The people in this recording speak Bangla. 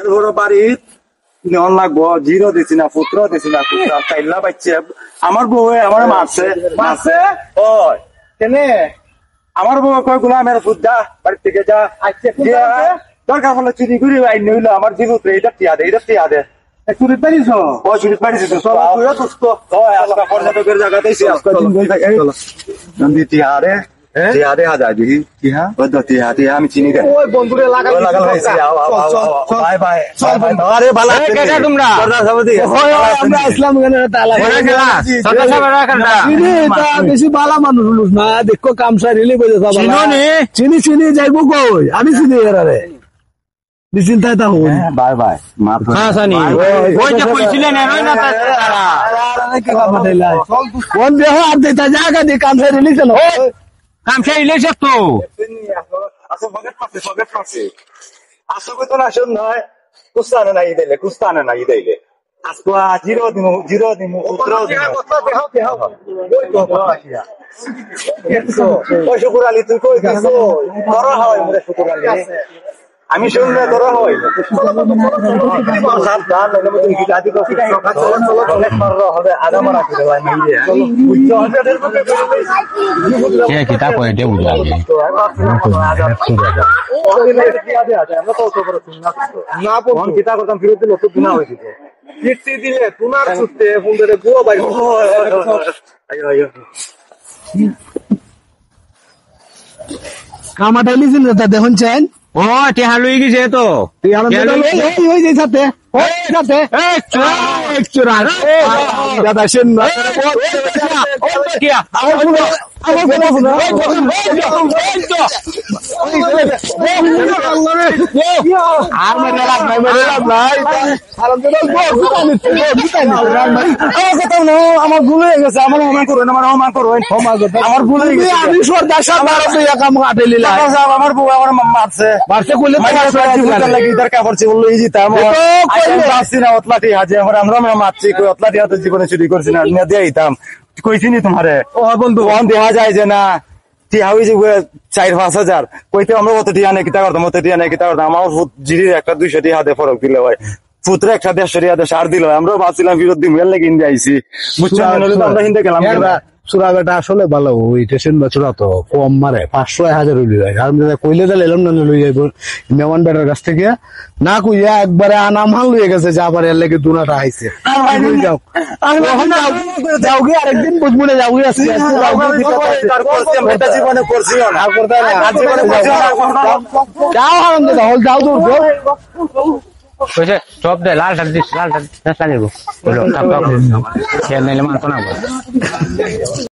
এরপরে বাড়ির নেওয়ার লাগবো, জিরো দিছি না, পুত্র দিছি না, চাইলা পাইছে। আমার বউ আমার মারছে মারছে ওই কেনে আমার বউ কয় গোলামের ফুদ্দা বাড়ি থেকে যা দরকার হলে চুরি করি আইন হইলো আমার জীবন এটা টিয়া দে, এটা টিয়া দে। চুরি পারিস ও চুরি পারিস পর্যটকের জায়গাতেই টিহারে টিহারে হাজার দিহি টিহা টিহা টিহা আমি চিনি কেন বন্ধুরে লাগাল বাই বাই আরে ভালো তোমরা আমরা ইসলাম বেশি বালা মানুষ না দেখো কামসা রিলে চিনি চিনি যাইব কই আমি চিনি এরারে চিন্তায় তা হই বাই বাই কোন দেহ আর দেতা জায়গা দিয়ে কামসা রিলে চলো কামসা রিলেছে তো কুস্তানে নাই দিলে আজকে জিরো দিমু শুকুর আলী তুই কই করা হয় শুকুর আলী আমি শুনলে তোরা হয় কিতাব এটা বুঝা কিতা করতাম ফিরত দিল তো গুণা হয়েছিল ফিরতি দিলে তোমার সুস্থে ফোন করে বুয়া বাইর কামাটা লিখেন দেখুন চান ও টেহা লই গেছে তো দাদা সেন আমার ভুল হয়ে গেছে আমার অমান করবেন আমার ভুল হয়ে গেছে আমি সর্দার আমার বউ আমার মারছে জীবনে চুরি করছি না দিতাম কইছি নি তোমারে বন্ধু দেখা যায় যে না টিয়া হয়েছে 4-5 হাজার কইতে আমরা অত টিয়া নেই কিতা করতাম আমার জিরির একটা 200 টিয়া হাতে ফরক দিলে হয় পুত্র একটা 150 টিয়া সার দিল আমরাও ভাবছিলাম বিরোধ দিন কিনতে আইসি বুঝছো আমরা হিন্দে গেলাম চূড়া বেটা আসলে ভালো ওই স্টেশন বা চূড়া তো কম মারে 500-1000 উলি যায় আর কইলে দিলে এলাম না লই যাইব মেমান বেটার কাছ থেকে না কইয়া একবারে আনামাল লইয়া গেছে যা পারে এর লাগে দুনাটা আইছে যাও গে আরেকদিন বুঝবুনে যাও গে আজকে জীবনে করছি না যাও আনন্দ দাও যাও দূর টপ দে লালটা দিস লালটা লাগিয়ে খেয়ে নিলে মারতো না